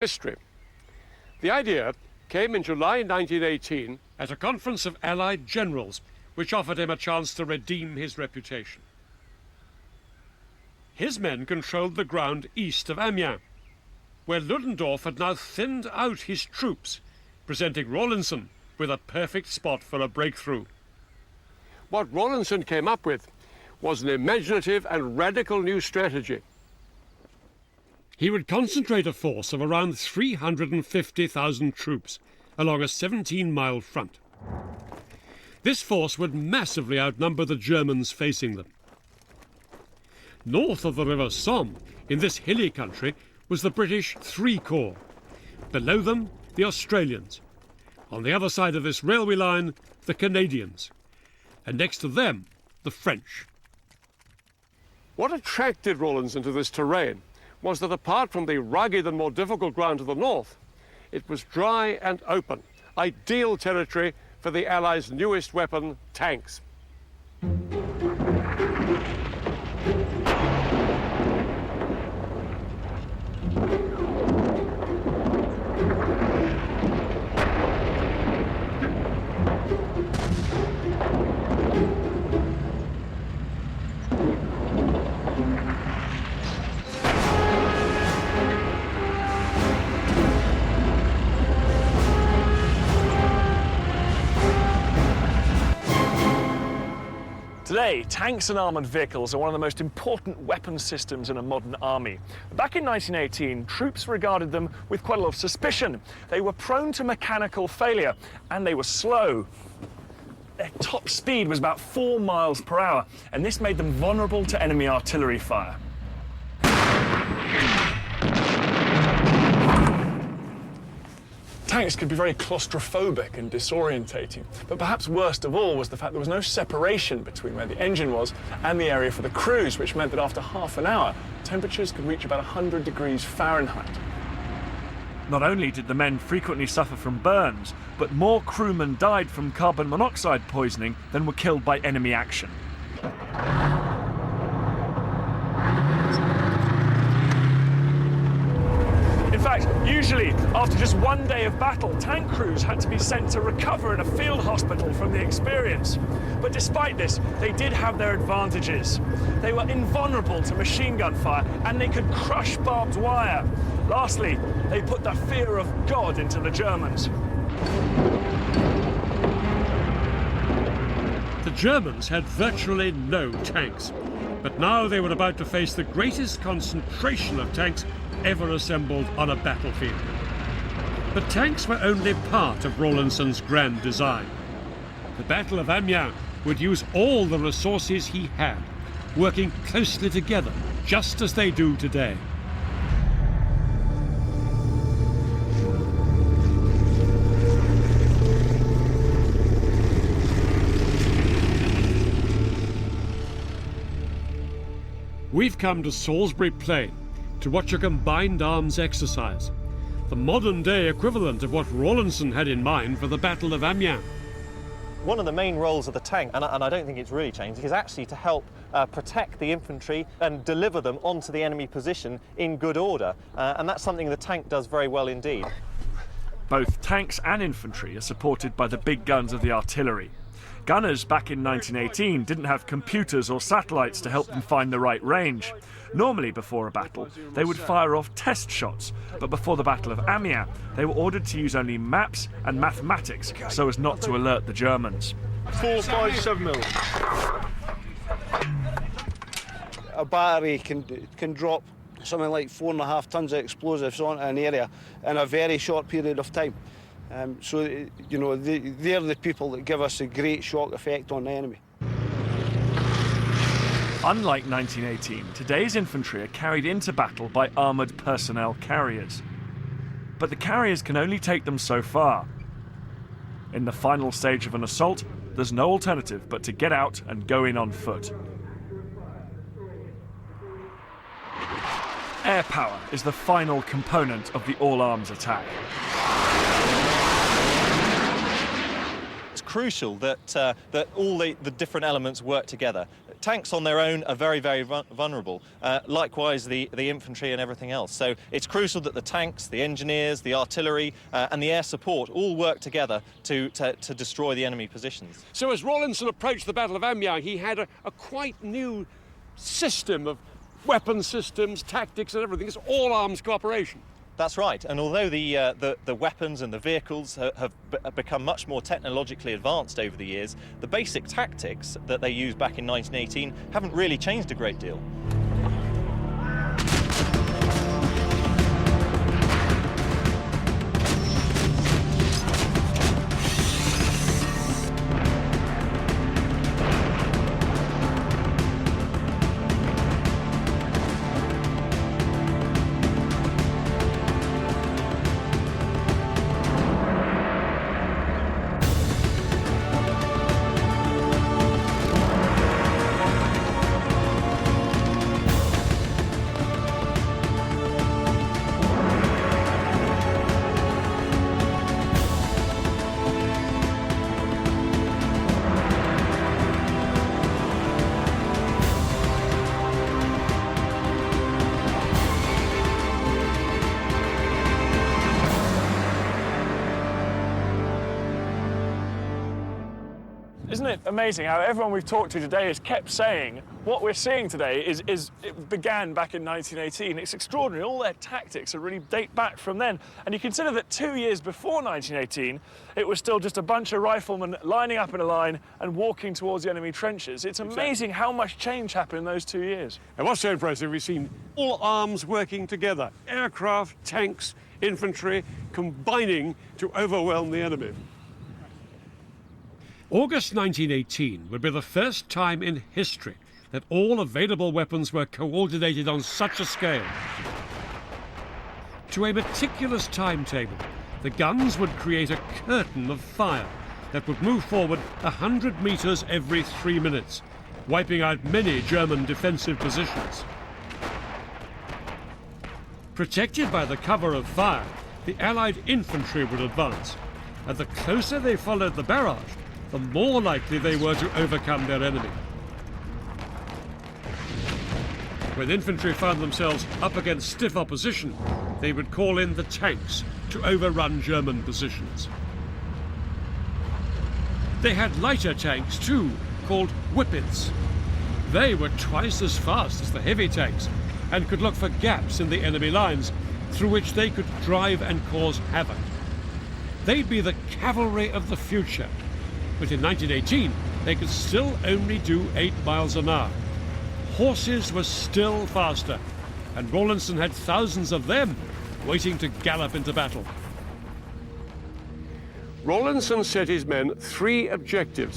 history. The idea came in July 1918 at a conference of Allied generals, which offered him a chance to redeem his reputation. His men controlled the ground east of Amiens, where Ludendorff had now thinned out his troops, presenting Rawlinson with a perfect spot for a breakthrough. What Rawlinson came up with was an imaginative and radical new strategy. He would concentrate a force of around 350,000 troops along a 17-mile front. This force would massively outnumber the Germans facing them. North of the River Somme, in this hilly country, was the British Three Corps. Below them, the Australians. On the other side of this railway line, the Canadians. And next to them, the French. What attracted Rawlinson to this terrain was that apart from the rugged and more difficult ground to the north, it was dry and open, ideal territory for the Allies' newest weapon, tanks. Today, tanks and armoured vehicles are one of the most important weapon systems in a modern army. Back in 1918, troops regarded them with quite a lot of suspicion. They were prone to mechanical failure, and they were slow. Their top speed was about 4 miles per hour, and this made them vulnerable to enemy artillery fire. Tanks could be very claustrophobic and disorientating, but perhaps worst of all was the fact there was no separation between where the engine was and the area for the crews, which meant that after half an hour, temperatures could reach about 100 degrees Fahrenheit. Not only did the men frequently suffer from burns, but more crewmen died from carbon monoxide poisoning than were killed by enemy action. In fact, usually, after just one day of battle, tank crews had to be sent to recover in a field hospital from the experience. But despite this, they did have their advantages. They were invulnerable to machine gun fire, and they could crush barbed wire. Lastly, they put the fear of God into the Germans. The Germans had virtually no tanks, but now they were about to face the greatest concentration of tanks ever assembled on a battlefield. But tanks were only part of Rawlinson's grand design. The Battle of Amiens would use all the resources he had, working closely together, just as they do today. We've come to Salisbury Plain to watch a combined arms exercise, the modern-day equivalent of what Rawlinson had in mind for the Battle of Amiens. One of the main roles of the tank, and I don't think it's really changed, is actually to help protect the infantry and deliver them onto the enemy position in good order, and that's something the tank does very well indeed. Both tanks and infantry are supported by the big guns of the artillery. Gunners back in 1918 didn't have computers or satellites to help them find the right range. Normally, before a battle, they would fire off test shots, but before the Battle of Amiens, they were ordered to use only maps and mathematics so as not to alert the Germans. 4, 5, 7 mil. A battery can drop something like 4.5 tons of explosives onto an area in a very short period of time. So, you know, they're the people that give us a great shock effect on the enemy. Unlike 1918, today's infantry are carried into battle by armoured personnel carriers. But the carriers can only take them so far. In the final stage of an assault, there's no alternative but to get out and go in on foot. Air power is the final component of the all-arms attack. It's crucial that that all the different elements work together. Tanks on their own are very, very vulnerable. Likewise, the infantry and everything else. So it's crucial that the tanks, the engineers, the artillery, and the air support all work together to destroy the enemy positions. So as Rawlinson approached the Battle of Amiens, he had a quite new system of weapon systems, tactics, and everything. It's all arms cooperation. That's right, and although the weapons and the vehicles have become much more technologically advanced over the years, the basic tactics that they used back in 1918 haven't really changed a great deal. Isn't it amazing how everyone we've talked to today has kept saying what we're seeing today it began back in 1918. It's extraordinary. All their tactics are really date back from then. And you consider that 2 years before 1918, it was still just a bunch of riflemen lining up in a line and walking towards the enemy trenches. It's amazing how much change happened in those 2 years. And what's so impressive, we've seen all arms working together. Aircraft, tanks, infantry, combining to overwhelm the enemy. August 1918 would be the first time in history that all available weapons were coordinated on such a scale. To a meticulous timetable, the guns would create a curtain of fire that would move forward 100 metres every 3 minutes, wiping out many German defensive positions. Protected by the cover of fire, the Allied infantry would advance, and the closer they followed the barrage, the more likely they were to overcome their enemy. When infantry found themselves up against stiff opposition, they would call in the tanks to overrun German positions. They had lighter tanks too, called Whippets. They were twice as fast as the heavy tanks and could look for gaps in the enemy lines through which they could drive and cause havoc. They'd be the cavalry of the future. But in 1918, they could still only do 8 miles an hour. Horses were still faster, and Rawlinson had thousands of them waiting to gallop into battle. Rawlinson set his men 3 objectives.